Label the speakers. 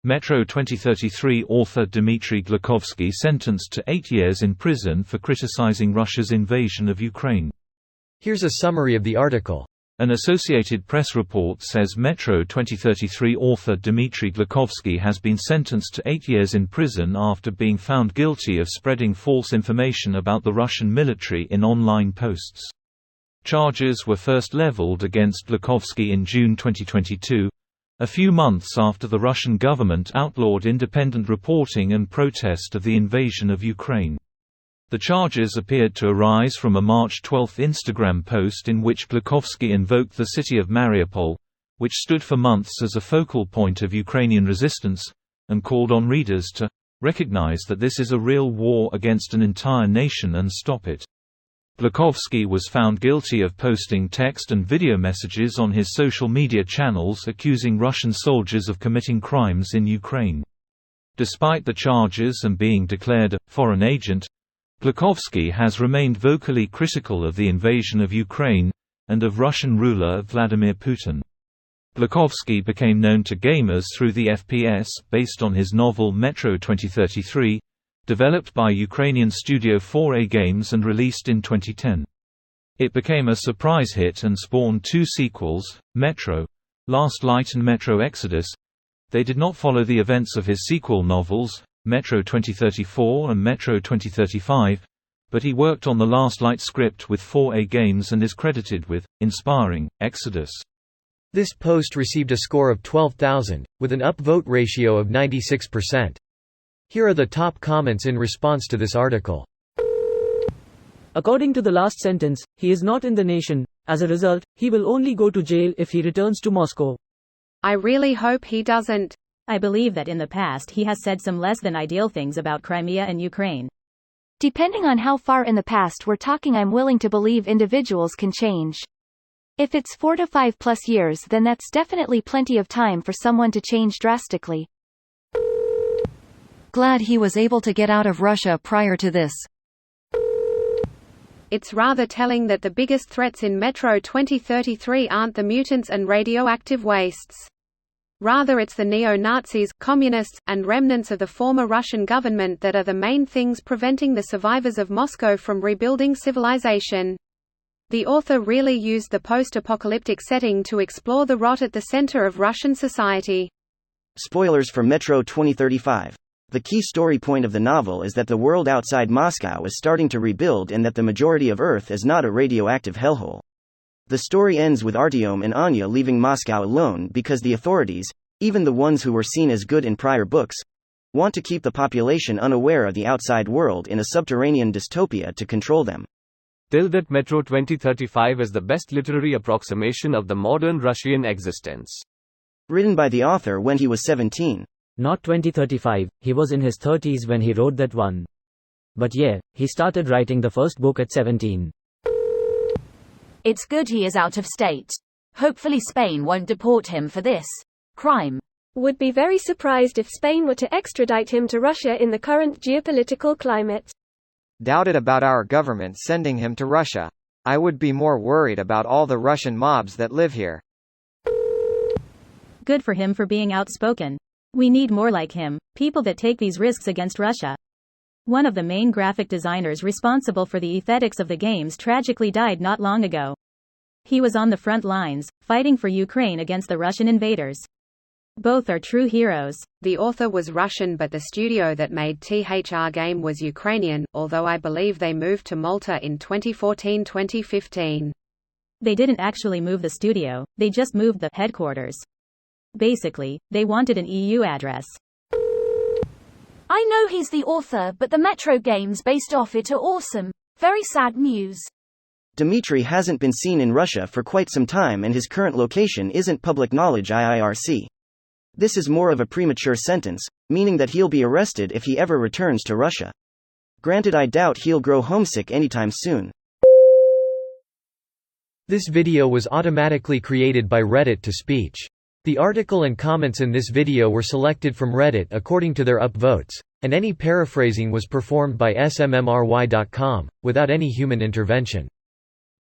Speaker 1: Metro 2033 author Dmitry Glukhovsky sentenced to 8 years in prison for criticizing Russia's invasion of Ukraine.
Speaker 2: Here's a summary of the article.
Speaker 1: An Associated Press report says Metro 2033 author Dmitry Glukhovsky has been sentenced to 8 years in prison after being found guilty of spreading false information about the Russian military in online posts. Charges were first leveled against Glukhovsky in June 2022, a few months after the Russian government outlawed independent reporting and protest of the invasion of Ukraine. The charges appeared to arise from a March 12 Instagram post in which Glukhovsky invoked the city of Mariupol, which stood for months as a focal point of Ukrainian resistance, and called on readers to recognize that this is a real war against an entire nation and stop it. Glukhovsky was found guilty of posting text and video messages on his social media channels accusing Russian soldiers of committing crimes in Ukraine. Despite the charges and being declared a foreign agent, Glukhovsky has remained vocally critical of the invasion of Ukraine, and of Russian ruler Vladimir Putin. Glukhovsky became known to gamers through the FPS based on his novel Metro 2033, developed by Ukrainian studio 4A Games and released in 2010. It became a surprise hit and spawned 2 sequels, Metro: Last Light and Metro Exodus. They did not follow the events of his sequel novels, Metro 2034 and Metro 2035, but he worked on the Last Light script with 4A Games and is credited with inspiring Exodus.
Speaker 2: This post received a score of 12,000, with an upvote ratio of 96%. Here are the top comments in response to this article.
Speaker 3: According to the last sentence, he is not in the nation. As a result, he will only go to jail if he returns to Moscow.
Speaker 4: I really hope he doesn't.
Speaker 5: I believe that in the past he has said some less than ideal things about Crimea and Ukraine.
Speaker 6: Depending on how far in the past we're talking, I'm willing to believe individuals can change. If it's 4 to 5+ years, then that's definitely plenty of time for someone to change drastically.
Speaker 7: Glad he was able to get out of Russia prior to this.
Speaker 4: It's rather telling that the biggest threats in Metro 2033 aren't the mutants and radioactive wastes. Rather, it's the neo-Nazis, communists, and remnants of the former Russian government that are the main things preventing the survivors of Moscow from rebuilding civilization. The author really used the post-apocalyptic setting to explore the rot at the center of Russian society.
Speaker 8: Spoilers for Metro 2035. The key story point of the novel is that the world outside Moscow is starting to rebuild and that the majority of Earth is not a radioactive hellhole. The story ends with Artyom and Anya leaving Moscow alone because the authorities, even the ones who were seen as good in prior books, want to keep the population unaware of the outside world in a subterranean dystopia to control them.
Speaker 9: Till that, Metro 2035 is the best literary approximation of the modern Russian existence.
Speaker 8: Written by the author when he was 17.
Speaker 3: Not 2035, he was in his 30s when he wrote that one. But yeah, he started writing the first book at 17.
Speaker 10: It's good he is out of state. Hopefully Spain won't deport him for this crime.
Speaker 11: Would be very surprised if Spain were to extradite him to Russia in the current geopolitical climate.
Speaker 12: Doubted about our government sending him to Russia. I would be more worried about all the Russian mobs that live here.
Speaker 5: Good for him for being outspoken. We need more like him, people that take these risks against Russia. One of the main graphic designers responsible for the aesthetics of the games tragically died not long ago. He was on the front lines, fighting for Ukraine against the Russian invaders. Both are true heroes.
Speaker 4: The author was Russian but the studio that made THR game was Ukrainian, although I believe they moved to Malta in 2014-2015.
Speaker 5: They didn't actually move the studio, they just moved the headquarters. Basically, they wanted an EU address.
Speaker 6: I know he's the author, but the Metro games based off it are awesome. Very sad news.
Speaker 8: Dmitry hasn't been seen in Russia for quite some time and his current location isn't public knowledge IIRC. This is more of a premature sentence, meaning that he'll be arrested if he ever returns to Russia. Granted, I doubt he'll grow homesick anytime soon.
Speaker 2: This video was automatically created by Reddit to speech. The article and comments in this video were selected from Reddit according to their upvotes, and any paraphrasing was performed by smmry.com, without any human intervention.